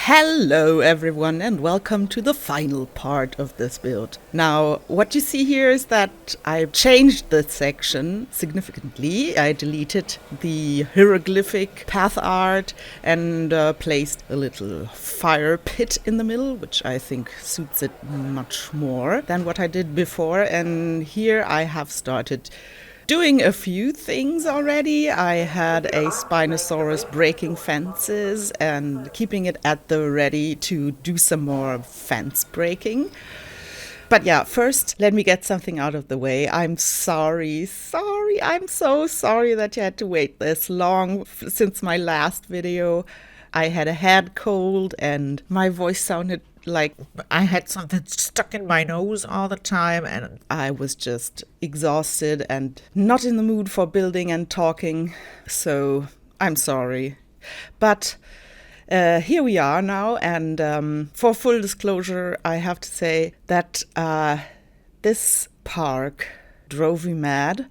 Hello everyone and welcome to the final part of this build. Now what you see here is that I changed the section significantly. I deleted the hieroglyphic path art and placed a little fire pit in the middle, which I think suits it much more than what I did before. And here I have started doing a few things already. I had a Spinosaurus breaking fences and keeping it at the ready to do some more fence breaking. But yeah, first let me get something out of the way. I'm sorry. I'm so sorry that you had to wait this long since my last video. I had a head cold and my voice sounded like I had something stuck in my nose all the time, and I was just exhausted and not in the mood for building and talking, so I'm sorry. But here we are now, and for full disclosure, I have to say that this park drove me mad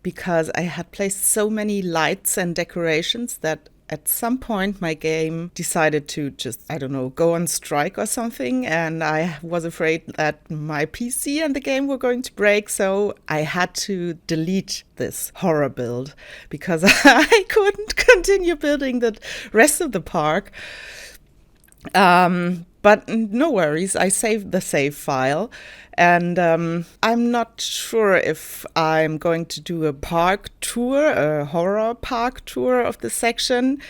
because I had placed so many lights and decorations that at some point my game decided to just, I don't know, go on strike or something, and I was afraid that my PC and the game were going to break, so I had to delete this horror build because I couldn't continue building the rest of the park. But no worries, I saved the save file, and I'm not sure if I'm going to do a park tour, a horror park tour of the section.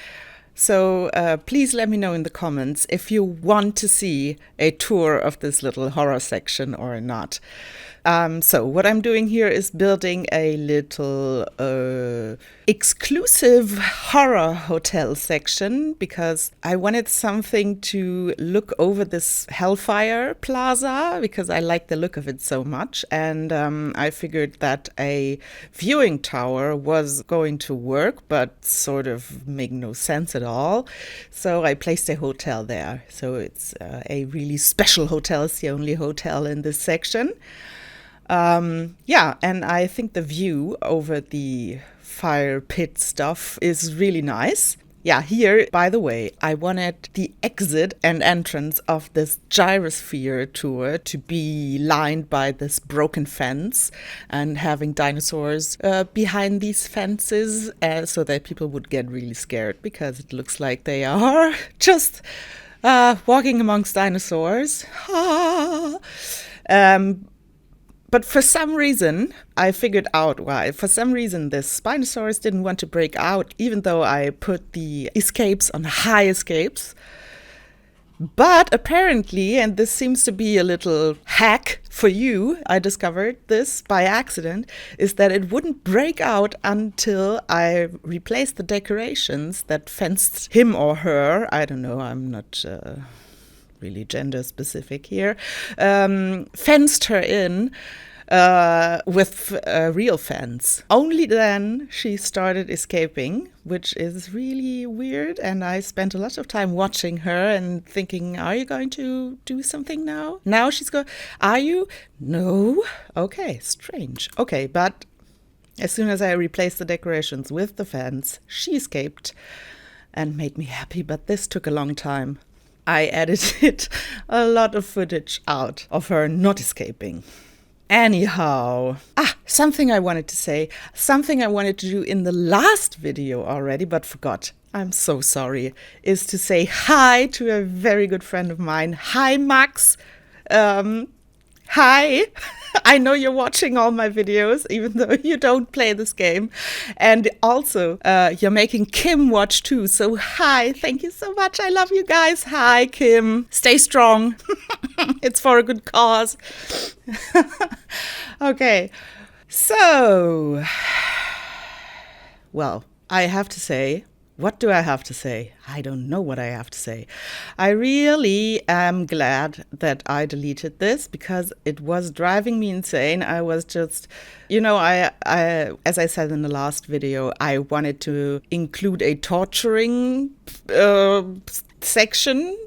So please let me know in the comments if you want to see a tour of this little horror section or not. So what I'm doing here is building a little exclusive horror hotel section because I wanted something to look over this Hellfire Plaza because I like the look of it so much, and I figured that a viewing tower was going to work but sort of make no sense at all. So I placed a hotel there. So it's a really special hotel. It's the only hotel in this section. Yeah, and I think the view over the fire pit stuff is really nice. Yeah, here, by the way, I wanted the exit and entrance of this gyrosphere tour to be lined by this broken fence and having dinosaurs behind these fences so that people would get really scared because it looks like they are just walking amongst dinosaurs. But for some reason, I figured out why. For some reason, the Spinosaurus didn't want to break out, even though I put the escapes on high escapes. But apparently, and this seems to be a little hack for you, I discovered this by accident, is that it wouldn't break out until I replaced the decorations that fenced him or her. I don't know, I'm not really gender specific here, fenced her in with a real fence. Only then she started escaping, which is really weird, and I spent a lot of time watching her and thinking, are you going to do something now? Now she's going, are you? No? Okay, strange. Okay, but as soon as I replaced the decorations with the fence, she escaped and made me happy, but this took a long time. I edited a lot of footage out of her not escaping. Anyhow, something I wanted to say, something I wanted to do in the last video already, but forgot. I'm so sorry, is to say hi to a very good friend of mine. Hi, Max. Hi. I know you're watching all my videos, even though you don't play this game. And also, you're making Kim watch too. So hi, thank you so much. I love you guys. Hi, Kim. Stay strong. It's for a good cause. Okay. So, well, I have to say, what do I have to say? I don't know what I have to say. I really am glad that I deleted this because it was driving me insane. I was just, I as I said in the last video, I wanted to include a torturing section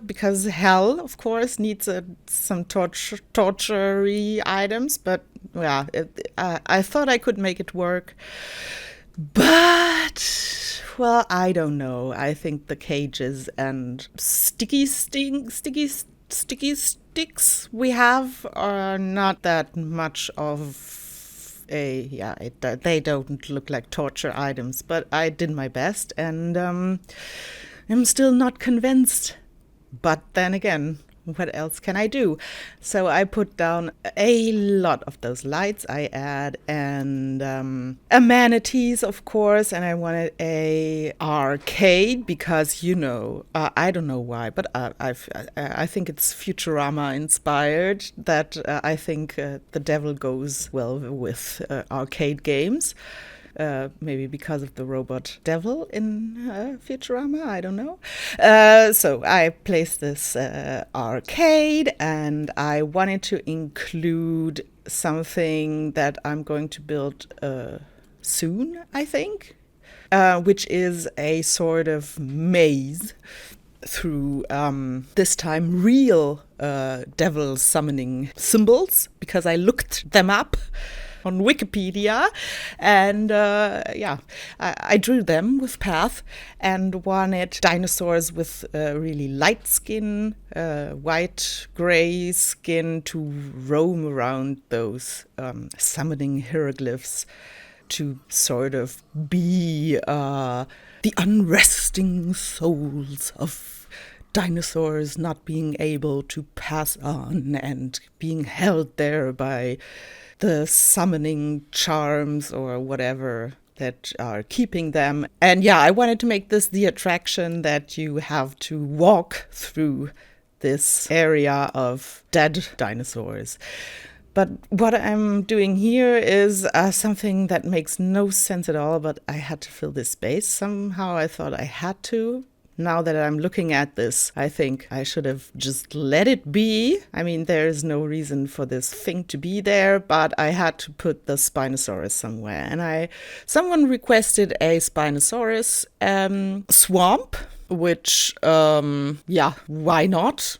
because hell, of course, needs some torture-y items. But yeah, I thought I could make it work. But, well, I don't know. I think the cages and sticky sticks we have are not that much of they don't look like torture items, but I did my best, and I'm still not convinced. But then again, what else can I do? So I put down a lot of those lights I add, and amenities, of course. And I wanted a arcade because, I don't know why, but I think it's Futurama inspired. That I think the devil goes well with arcade games. Maybe because of the robot devil in Futurama, I don't know. So I placed this arcade, and I wanted to include something that I'm going to build soon, I think, which is a sort of maze through this time real devil summoning symbols, because I looked them up on Wikipedia, and I drew them with path and wanted dinosaurs with really light skin, white gray skin, to roam around those summoning hieroglyphs, to sort of be the unresting souls of dinosaurs not being able to pass on and being held there by the summoning charms or whatever that are keeping them. And yeah, I wanted to make this the attraction that you have to walk through this area of dead dinosaurs. But what I'm doing here is something that makes no sense at all, but I had to fill this space. Somehow I thought I had to. Now that I'm looking at this, I think I should have just let it be. I mean, there's no reason for this thing to be there, but I had to put the Spinosaurus somewhere. And someone requested a Spinosaurus swamp, which, why not?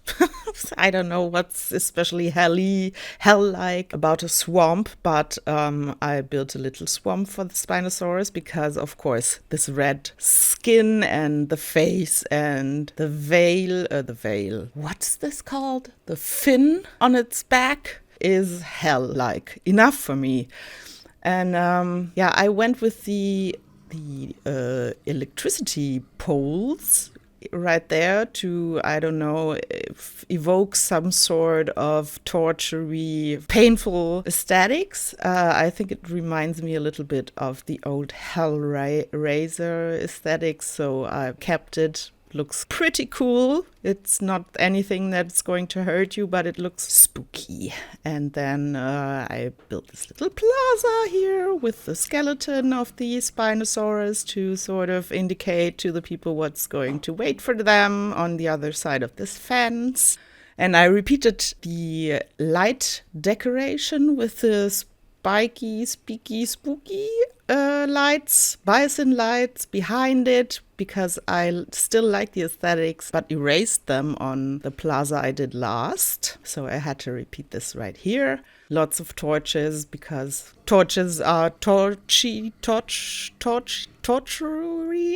I don't know what's especially hell-like about a swamp, but I built a little swamp for the Spinosaurus because, of course, this red skin and the face and the veil, what's this called? The fin on its back is hell-like enough for me. And I went with the electricity poles right there to, I don't know, evoke some sort of tortury, painful aesthetics. I think it reminds me a little bit of the old Hellraiser aesthetics, so I kept it. Looks pretty cool. It's not anything that's going to hurt you, but it looks spooky. And then I built this little plaza here with the skeleton of the Spinosaurus to sort of indicate to the people what's going to wait for them on the other side of this fence. And I repeated the light decoration with the spiky, spooky lights, bison lights behind it, because I still like the aesthetics, but erased them on the plaza I did last. So I had to repeat this right here. Lots of torches, because torches are tortury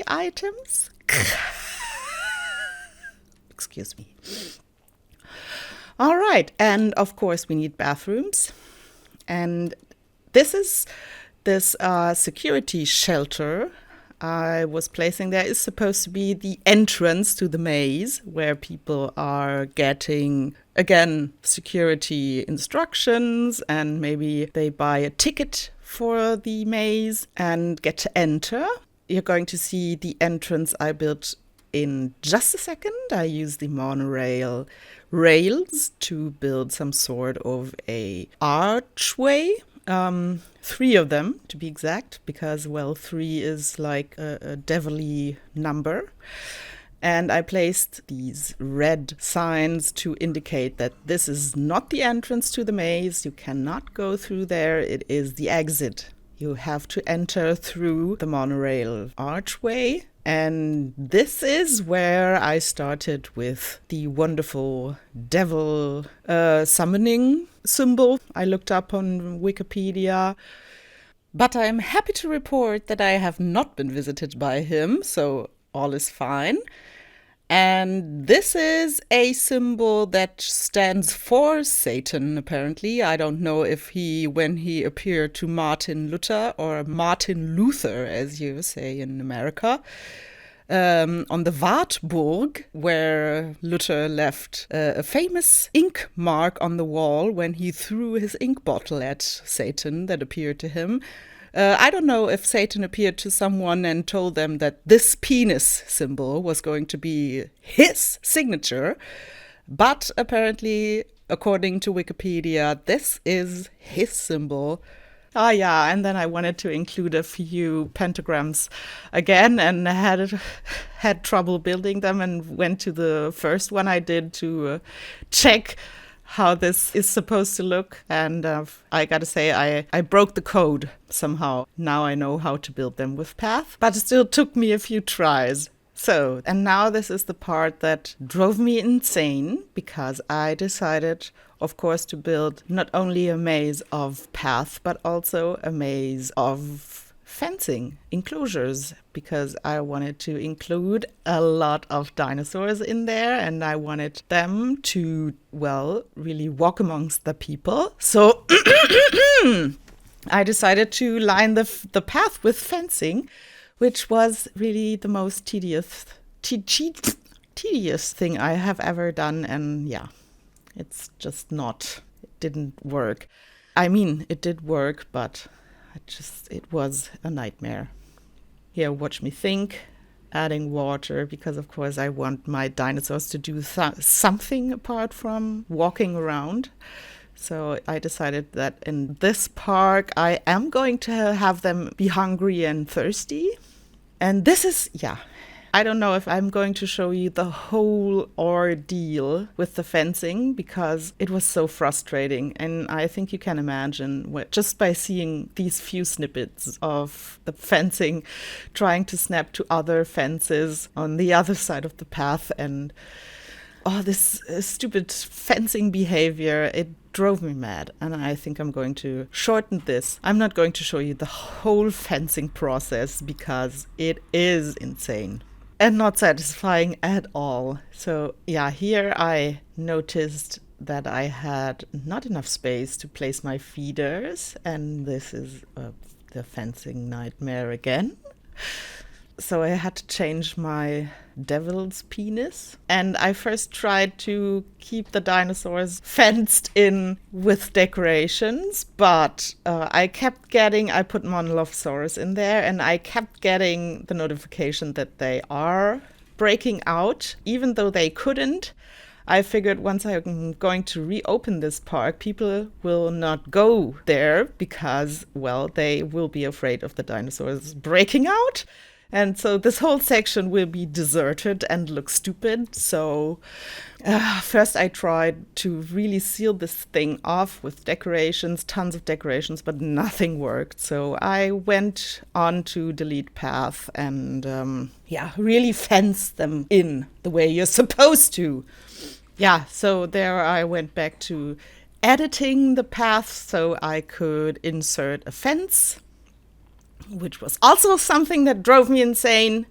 items. Excuse me. All right, and of course we need bathrooms. And this security shelter I was placing there is supposed to be the entrance to the maze, where people are getting, again, security instructions, and maybe they buy a ticket for the maze and get to enter. You're going to see the entrance I built in just a second. I used the monorail rails to build some sort of a archway. 3 of them, to be exact, because, 3 is like a devilly number. And I placed these red signs to indicate that this is not the entrance to the maze. You cannot go through there. It is the exit. You have to enter through the monorail archway. And this is where I started with the wonderful devil summoning symbol I looked up on Wikipedia. But I'm happy to report that I have not been visited by him, so all is fine. And this is a symbol that stands for Satan, apparently. I don't know if when he appeared to Martin Luther, or Martin Luther, as you say in America, on the Wartburg, where Luther left a famous ink mark on the wall when he threw his ink bottle at Satan that appeared to him. I don't know if Satan appeared to someone and told them that this penis symbol was going to be his signature, but apparently, according to Wikipedia, this is his symbol. Ah, yeah, and then I wanted to include a few pentagrams again, and had trouble building them, and went to the first one I did to check how this is supposed to look. And I gotta say, I broke the code somehow. Now I know how to build them with Path, but it still took me a few tries. So, and now this is the part that drove me insane, because I decided, of course, to build not only a maze of Path, but also a maze of fencing enclosures, because I wanted to include a lot of dinosaurs in there, and I wanted them to, well, really walk amongst the people. So I decided to line the path with fencing, which was really the most tedious thing I have ever done. And yeah, it's just not, it didn't work. I mean, it did work, but it was a nightmare. Here, watch me think, adding water, because of course I want my dinosaurs to do something apart from walking around. So I decided that in this park I am going to have them be hungry and thirsty. And this is, yeah, I don't know if I'm going to show you the whole ordeal with the fencing, because it was so frustrating. And I think you can imagine, just by seeing these few snippets of the fencing trying to snap to other fences on the other side of the path, and this stupid fencing behavior, it drove me mad. And I think I'm going to shorten this. I'm not going to show you the whole fencing process, because it is insane and not satisfying at all. So yeah, here I noticed that I had not enough space to place my feeders, and this is the fencing nightmare again. So I had to change my devil's penis. And I first tried to keep the dinosaurs fenced in with decorations, but I put Monolophosaurus in there, and I kept getting the notification that they are breaking out, even though they couldn't. I figured once I'm going to reopen this park, people will not go there because, well, they will be afraid of the dinosaurs breaking out. And so this whole section will be deserted and look stupid. So first I tried to really seal this thing off with decorations, tons of decorations, but nothing worked. So I went on to delete path and really fence them in the way you're supposed to. Yeah, so there I went back to editing the path so I could insert a fence, which was also something that drove me insane.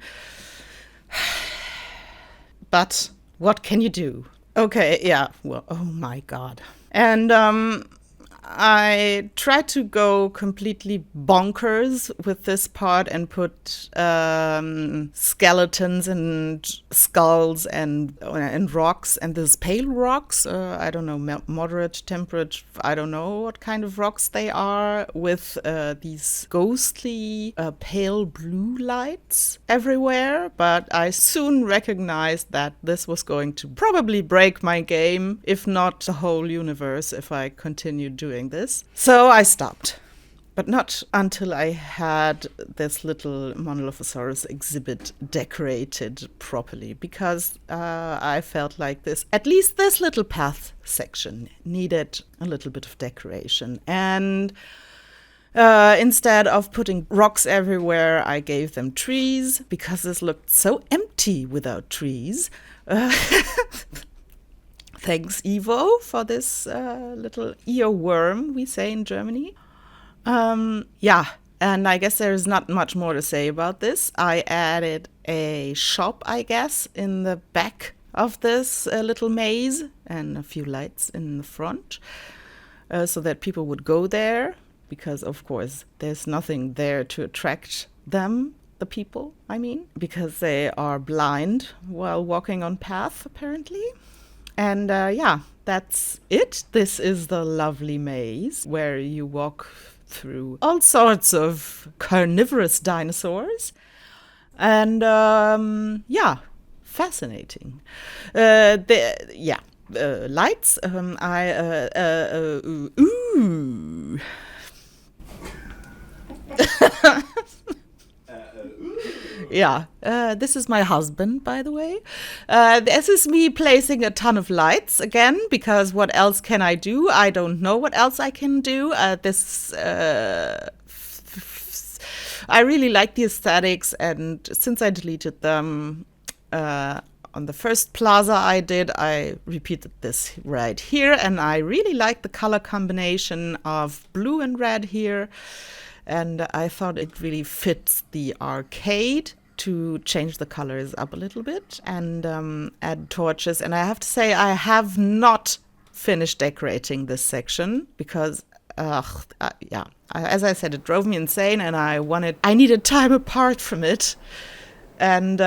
But what can you do? Okay, yeah, well, oh my God. And I tried to go completely bonkers with this part and put skeletons and skulls and rocks, and these pale rocks, I don't know, moderate, temperate, I don't know what kind of rocks they are, with these ghostly pale blue lights everywhere. But I soon recognized that this was going to probably break my game, if not the whole universe, if I continued doing this. So I stopped, but not until I had this little Monolophosaurus exhibit decorated properly, because I felt like at least this little path section needed a little bit of decoration. And instead of putting rocks everywhere, I gave them trees, because this looked so empty without trees. Thanks, Evo, for this little earworm, we say in Germany. And And I guess there's not much more to say about this. I added a shop, I guess, in the back of this little maze and a few lights in the front so that people would go there because, of course, there's nothing there to attract them, the people, I mean, because they are blind while walking on path, apparently. And yeah, that's it. This is the lovely maze where you walk through all sorts of carnivorous dinosaurs. And yeah, fascinating. Lights. Ooh. Yeah, this is my husband, by the way. This is me placing a ton of lights again, because what else can I do? I don't know what else I can do. I really like the aesthetics, and since I deleted them on the first plaza I repeated this right here, and I really like the color combination of blue and red here. And I thought it really fits the arcade to change the colors up a little bit and add torches. And I have to say, I have not finished decorating this section because, as I said, it drove me insane, and I needed time apart from it. And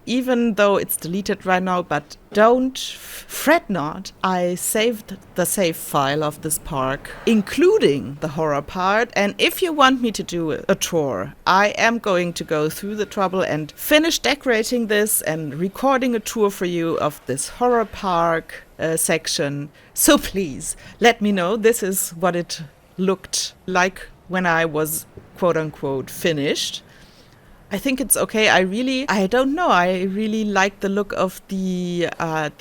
even though it's deleted right now, but don't fret not, I saved the save file of this park, including the horror part. And if you want me to do a tour, I am going to go through the trouble and finish decorating this and recording a tour for you of this horror park section. So please let me know. This is what it looked like when I was quote unquote finished. I think it's okay. I really like the look of the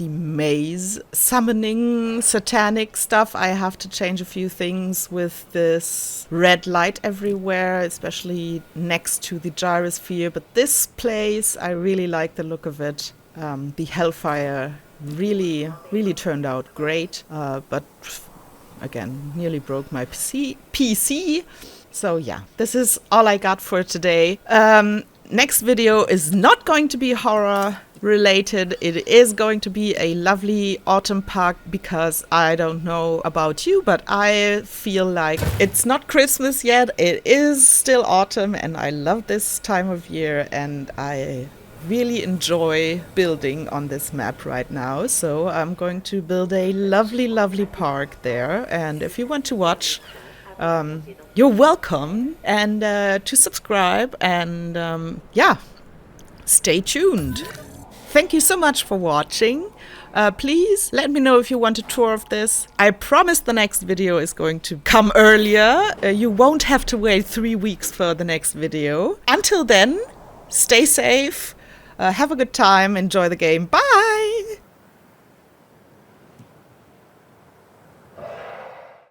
maze summoning satanic stuff. I have to change a few things with this red light everywhere, especially next to the gyrosphere. But this place, I really like the look of it. The Hellfire really turned out great. But again, nearly broke my PC. So yeah, this is all I got for today. Next video is not going to be horror related. It is going to be a lovely autumn park, because I don't know about you, but I feel like it's not Christmas yet. It is still autumn, and I love this time of year, and I really enjoy building on this map right now. So I'm going to build a lovely park there. And if you want to watch, you're welcome, and to subscribe, and stay tuned. Thank you so much for watching. Please let me know if you want a tour of this. I promise the next video is going to come earlier. You won't have to wait 3 weeks for the next video. Until then, stay safe, have a good time, enjoy the game. Bye!